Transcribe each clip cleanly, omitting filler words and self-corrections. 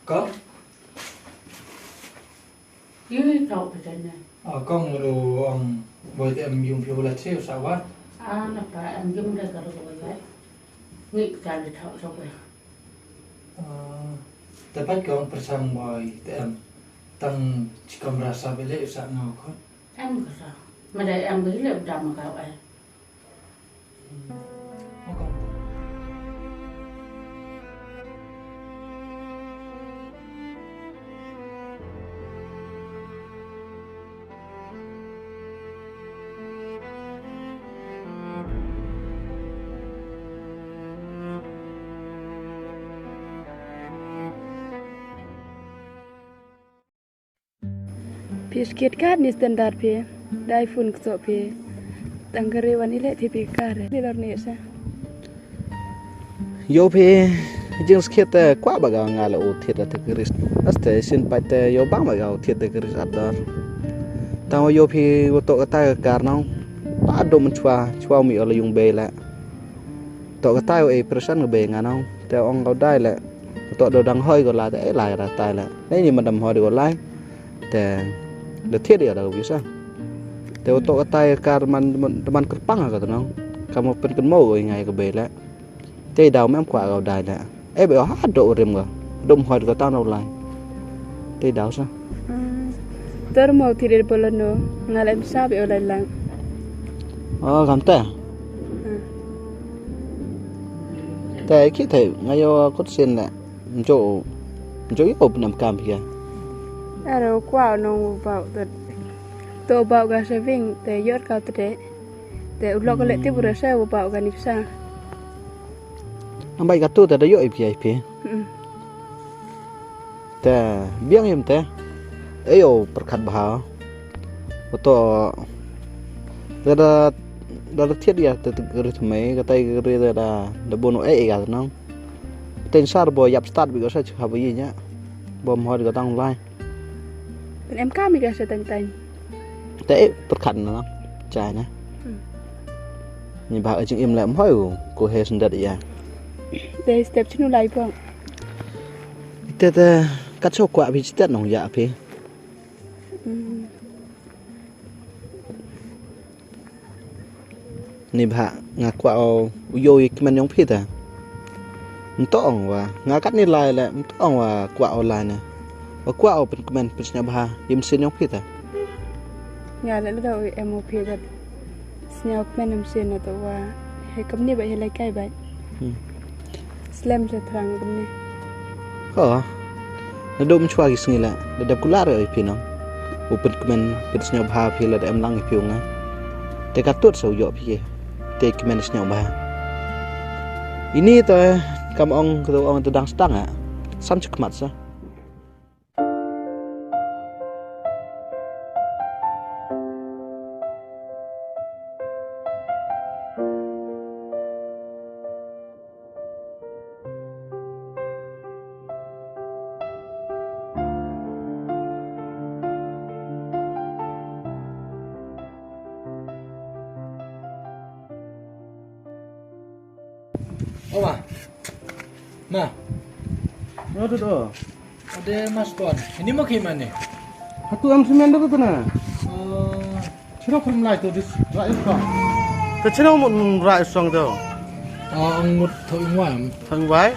Có. Dưới thầu phải trên này. Con rồi bởi thì em dùng phiếu là siêu sao quá. Nó phải em dùng đây cả rồi vậy. Nghĩ cả để thầu xong rồi. Dapat kau bersama boy em tang cikam rasa beli usah ngau kan. Em có sao? Mà đây em nghĩ là đầm mà cậu ấy. Pi skit card ni standard pi. Dai phun so pi. Tangkari wan ile ti pi kare. Ni lor ni sa. Yo phe jing skit kwa baga ngala o theta te kris aste sin paite yo bang baga o theta kris adar taw yo phe wo to ta kar nong pa do man chwa mi ola yung be la to ka ta e person be nga nong te ong gau dai la to do dang hoi go la te lai ra tai la nei ni man dam hoi go lai te de thiet dia da bisa te wo to ka ta kar man kerpang ka nong kamu pen ken mo ngai ka be la tây đầu mấy quả gạo đài nè, bây giờ hát độ rìm rồi, đụng hỏi có tao đâu lại, tây đầu sao? Tor mau tirir bolan no, ngalem sabi o lang. Làm tệ, tệ khi thầy ngay vô cốt xin nè, chỗ ít ốp nằm cam kìa. Aro kwao no bau to bau ga saving te yot ka te ulo ko le ti bura sa bau ga nipsa. Ang bay gato ta dayo IP. Ta biang him te. Ayo perkat baha. Oto da thiet dia te gri thmei ka tai gri da bono ga nong. Ten sar bo yap start bi go sa chha bi nya. Bom hoi ga tang lai. Em ka mi ga sa tan. Te perkat no. Chai na. Ni ba ở chừng im lặng hoi ko he sendat ya. Te step chinu lai pong. Te cắt số quả bị chết nong dạ phe. Ni ba ngak quả yoi kemen yong phe ta. Ntong wa ngakat ni lai la ntong wa quả online na. Wa quả pen kemen pen nya ba yim sin yong phe ta. Nga la do MOP da. Snyok menam sin na to wa he kam ni ba he lai kai ba. Slam je terang kemni. Oh, na dom chua gis ngila, da dab kular ai pino. Upet kemen pitsnya bha phi la da em lang piu nga. Te ka tot so yo phi. Te kemen snya bha. Ini to kam ong to ong to dang stang a. Sam chuk mat sa. Oh ma, Aduh. ada mas Bon. Ini mau gimana? Hatu am semen da na. Cuma film lain tuh di rakyat kok. Ta chino một rại song do. Ông một thôi ngoan. Thằng vái.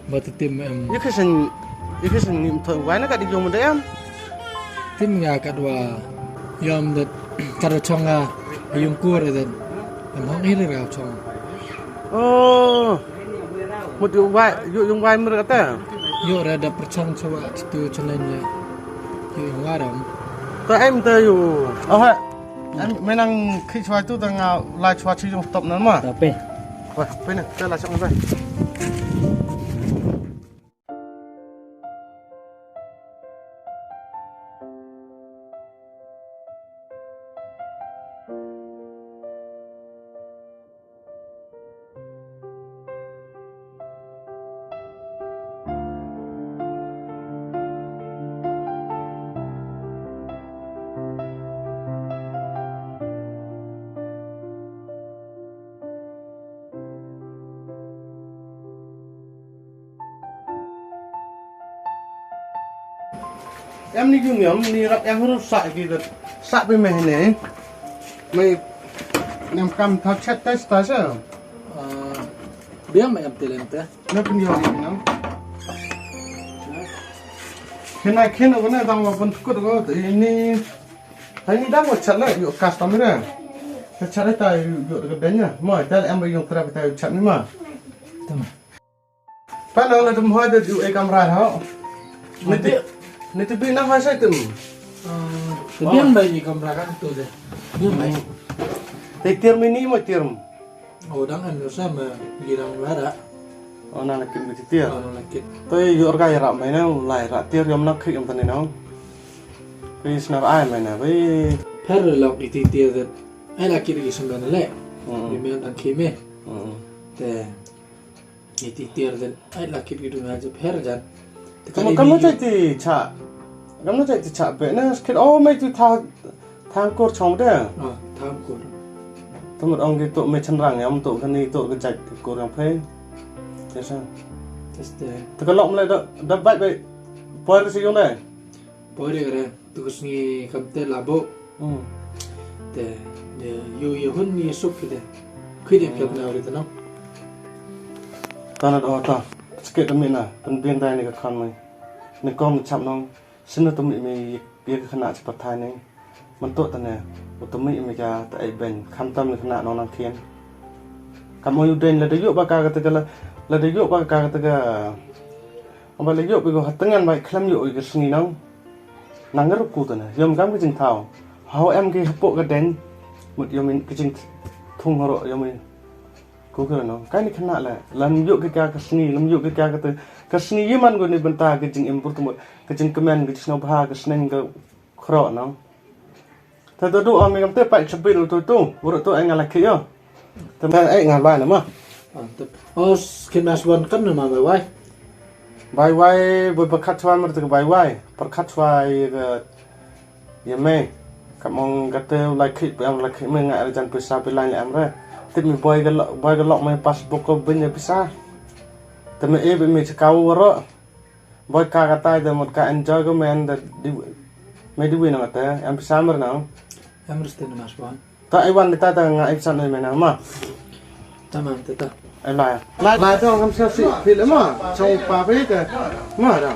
Mà tự tìm em. Như cái sinh niệm thằng vái nó cả đi dùng một đấy em. Tim nga kadwa yom dat kada chonga yung kur dat em hong hiri rao chong. Một dùng vai mới ta. Yo ra da perchang coba itu chonanya. Yo yung waram. Ta em ta yu. Hai. Em mới năng khi xoay tu tang lại xoay chi dùng tập nữa mà. Tapi Vậy, bên này, đây là xong rồi. em đi dùng nhóm điรับem rất sại kì được sại bên mày này mày em cầm thao chat test ta sao Biar mày em tiền thế. nó cũng nhiều gì lắm khi nào cái này tao mà vẫn cứ được thì ini thấy ni đang một chặt lại dụ customer này cái chặt lại tay dụ được đến nhá mọi tay em bây giờ phải tay chặt nữa mà Tama. Pan ang latum hoy da dụ ai camera đó niti bin na hoy sai tum Biar mày gì cầm ra cái tôi đây. Biar mày. tay tier mini mo tier Oh, đang ăn rồi sao mà gì đang ra đã. ona nak kin ti tier Nó là kít. tôi dụ orga ra mày nó lại ra tier yom nak khik yom tan nó vì snar ai mày nè với Per lọc đi thì tiền đấy. Ai là kít cái sumber này lẹ. Vì mình đang khi mẹ. Thế. Thì tiền đấy. Ai là kít cái đường aja per jan. kamu chạy thì chả bé nó kid mấy tu thang cột trong đấy Tham của. tôi một ông cái tụi mày chân răng ông tụi cái này tụi cái chạy cột trong phê thế sao Test đấy. tôi có lộng lại đập vậy vậy quay cái gì không đây Boleh keren. Terus ni kamte labo. Te yo hun ni sok kita. Kuidem kap na ulit no. ta là đó ta cái tụi mình à tụi viên tay này cái con mày mình con mình chậm non xin nó tụi mình biết cái khả năng chụp thai này mình tốt tao nè tụi mình cái tại bên khăm tâm cái khả năng nó năng khiên kamu yudain là để dụ ba cái là để dụ ba cái ông bà lấy dụ bây giờ tiếng vậy khăm dụ cái suy nghĩ nóng năng rất cụ tao nè yếm cái chừng thảo hao em cái bộ cái đen một yếm mình cái chừng thùng họ rồi yếm mình cố gắng nó cái này khả năng là làm dụ cái suy nghĩ làm dụ cái suy nghĩ man của này bên ta cái chừng import một cái chừng comment cái chừng nào cái suy nghĩ cái khó nó thế tôi đủ mình làm tiếp phải chuẩn bị rồi tôi anh là kia thế mà anh ngàn bài nữa mà Mantap. Oh, skin mas one kan nama bawai. bài vai với bậc khát mà từ bài vai bậc khát cái gì mày cảm ơn cái têu like khi mình ngại là chẳng phải sao phải lại em rồi thì mình bay cái lọ mày passport của bên nhà pisa thì mình bên mình sẽ cao rồi bay cái tay thì một cái enjoy của mình đi mấy đứa nào thế em pisa mà nào Em mesti mas one. tạiวันta ngại pisa này mày nào mà Tamam, tetap. lại thôi không sao xị thì lắm mà trong bà biết mà đâu